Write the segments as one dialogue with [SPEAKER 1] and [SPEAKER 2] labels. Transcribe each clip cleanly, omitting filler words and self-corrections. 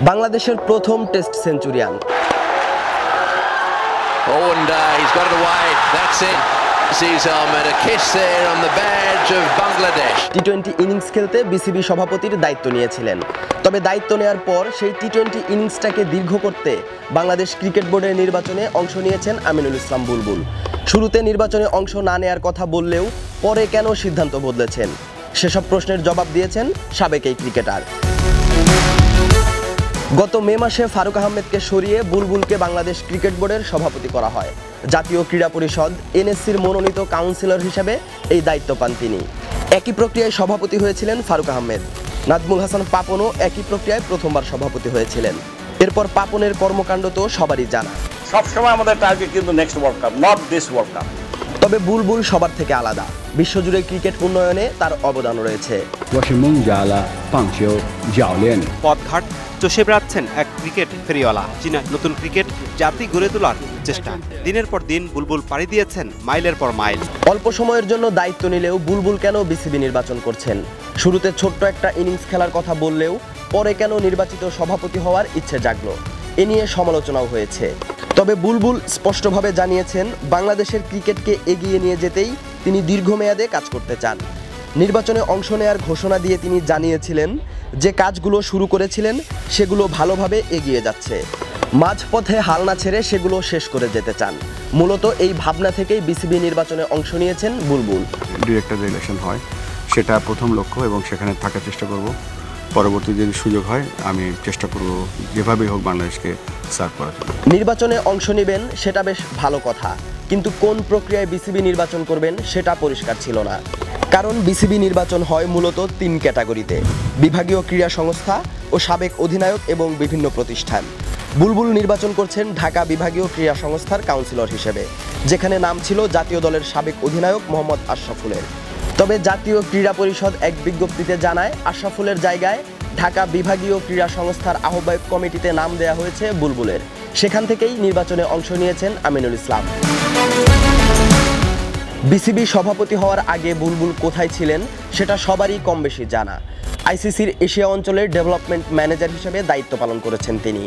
[SPEAKER 1] বাংলাদেশের প্রথম test centurion.
[SPEAKER 2] Oh, and he's got it away. That's it. Sees Ahmed, a kiss there on the badge of Bangladesh.
[SPEAKER 1] টি-20 innings খেলতে BCB সভাপতির দায়িত্ব নিয়েছিলেন। তবে দায়িত্ব নেওয়ার পর সেই টি-20 ইনিংসটাকে দীর্ঘ করতে বাংলাদেশ ক্রিকেট বোর্ডের নির্বাচনে অংশ নিয়েছেন আমিনুল ইসলাম বুলবুল। শুরুতে নির্বাচনে অংশ না নেয়ার কথা বললেও পরে কেন সিদ্ধান্ত বদলেছেন সেসব প্রশ্নের জবাব দিয়েছেন সাবেক এই ক্রিকেটার। গত মে মাসে ফারুক আহমেদকে সরিয়ে বুলবুলকে বাংলাদেশ ক্রিকেট বোর্ডের সভাপতি করা হয়। জাতীয় ক্রীড়া পরিষদ এনএসসির মনোনীত কাউন্সিলর হিসেবে এই দায়িত্ব পান তিনি। একই প্রক্রিয়ায় সভাপতি হয়েছিলেন ফারুক আহমেদ। নাজমুল হাসান পাপনও একই প্রক্রিয়ায় প্রথমবার সভাপতি হয়েছিলেন। এরপর পাপনের কর্মকাণ্ড তো সবারই জানা।
[SPEAKER 3] সবসময় আমাদের টার্গেট কিন্তু next world cup, not this world cup.
[SPEAKER 1] তবে বুলবুল সবার থেকে আলাদা। বিশ্বজুড়ে ক্রিকেট উন্নয়নে তার অবদান রয়েছে।
[SPEAKER 4] পথঘাট চষে বেড়াচ্ছেন এক ক্রিকেট ফেরিওয়ালা, যিনি নতুন ক্রিকেট জাতি গড়ে তোলার চেষ্টা। দিনের পর দিন বুলবুল পাড়ি দিয়েছেন মাইলের পর মাইল।
[SPEAKER 1] অল্প সময়ের জন্য দায়িত্ব নিলেও বুলবুল কেন বিসিবি নির্বাচন করছেন? শুরুতে ছোট্ট একটা ইনিংস খেলার কথা বললেও পরে কেন নির্বাচিত সভাপতি হওয়ার ইচ্ছে জাগলো, এ নিয়ে সমালোচনাও হয়েছে। তবে বুলবুল স্পষ্টভাবে জানিয়েছেন বাংলাদেশের ক্রিকেটকে এগিয়ে নিয়ে যেতেই তিনি দীর্ঘমেয়াদে কাজ করতে চান। নির্বাচনে অংশ নেয়ার ঘোষণা দিয়ে তিনি জানিয়েছিলেন যে কাজগুলো শুরু করেছিলেন সেগুলো ভালোভাবে এগিয়ে যাচ্ছে। মাঝপথে হাল না ছেড়ে সেগুলো শেষ করে যেতে চান। মূলত এই ভাবনা থেকেই বিসিবি নির্বাচনে অংশ নিয়েছেন বুলবুল।
[SPEAKER 5] ডিরেক্টর ইলেকশন হয় সেটা প্রথম লক্ষ্য এবং সেখানে থাকার চেষ্টা করব। পরবর্তী যদি সুযোগ হয় আমি চেষ্টা করব যেভাবেই হোক বাংলাদেশকে সার্ভ করার।
[SPEAKER 1] নির্বাচনে অংশ নেবেন সেটা বেশ ভালো কথা, কিন্তু কোন প্রক্রিয়ায় বিসিবি নির্বাচন করবেন সেটা পরিষ্কার ছিল না। কারণ বিসিবি নির্বাচন হয় মূলত 3 ক্যাটাগরিতে: বিভাগীয় ক্রীড়া সংস্থা ও সাবেক অধিনায়ক এবং বিভিন্ন প্রতিষ্ঠান। বুলবুল নির্বাচন করছেন ঢাকা বিভাগীয় ক্রীড়া সংস্থার কাউন্সিলর হিসেবে, যেখানে নাম ছিল জাতীয় দলের সাবেক অধিনায়ক মোহাম্মদ আশরাফুলের। তবে জাতীয় ক্রীড়া পরিষদ এক বিজ্ঞপ্তিতে জানায় আশরাফুলের জায়গায় ঢাকা বিভাগীয় ক্রীড়া সংস্থার আহ্বায়ক কমিটিতে নাম দেওয়া হয়েছে বুলবুলের। সেখান থেকেই নির্বাচনে অংশ নিয়েছেন আমিনুল ইসলাম। বিসিবি সভাপতি হওয়ার আগে বুলবুল কোথায় ছিলেন সেটা সবারই কম বেশি জানা। আইসিসির এশিয়া অঞ্চলের ডেভেলপমেন্ট ম্যানেজার হিসেবে দায়িত্ব পালন করেছেন তিনি।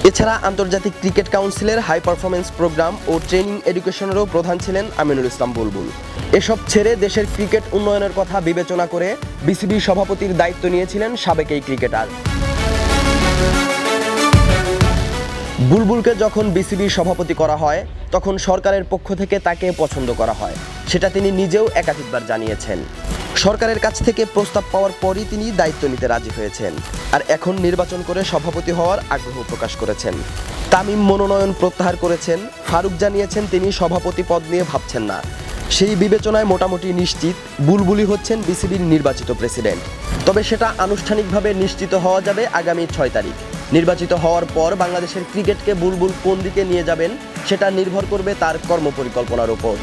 [SPEAKER 1] এছাড়া আন্তর্জাতিক ক্রিকেট কাউন্সিলের হাই পারফরমেন্স প্রোগ্রাম ও ট্রেনিং এডুকেশনেরও প্রধান ছিলেন আমিনুল ইসলাম বুলবুল। এসব ছেড়ে দেশের ক্রিকেট উন্নয়নের কথা বিবেচনা করে বিসিবি সভাপতির দায়িত্ব নিয়েছিলেন সাবেক এই ক্রিকেটার। বুলবুলকে যখন বিসিবি সভাপতি করা হয় তখন সরকারের পক্ষ থেকে তাকে পছন্দ করা হয়, সেটা তিনি নিজেও একাধিকবার জানিয়েছেন। সরকারের কাছ থেকে প্রস্তাব পাওয়ার পরই তিনি দায়িত্ব নিতে রাজি হয়েছেন, আর এখন নির্বাচন করে সভাপতি হওয়ার আগ্রহ প্রকাশ করেছেন। তামিম মনোনয়ন প্রত্যাহার করেছেন। ফারুক জানিয়েছেন তিনি সভাপতি পদ নিয়ে ভাবছেন না। সেই বিবেচনায় মোটামুটি নিশ্চিত বুলবুলই হচ্ছেন বিসিবির নির্বাচিত প্রেসিডেন্ট। তবে সেটা আনুষ্ঠানিকভাবে নিশ্চিত হওয়া যাবে আগামী 6 তারিখ। নির্বাচিত হওয়ার পর বাংলাদেশের ক্রিকেটকে বুলবুল কোন দিকে নিয়ে যাবেন সেটা নির্ভর করবে তার কর্মপরিকল্পনার উপর।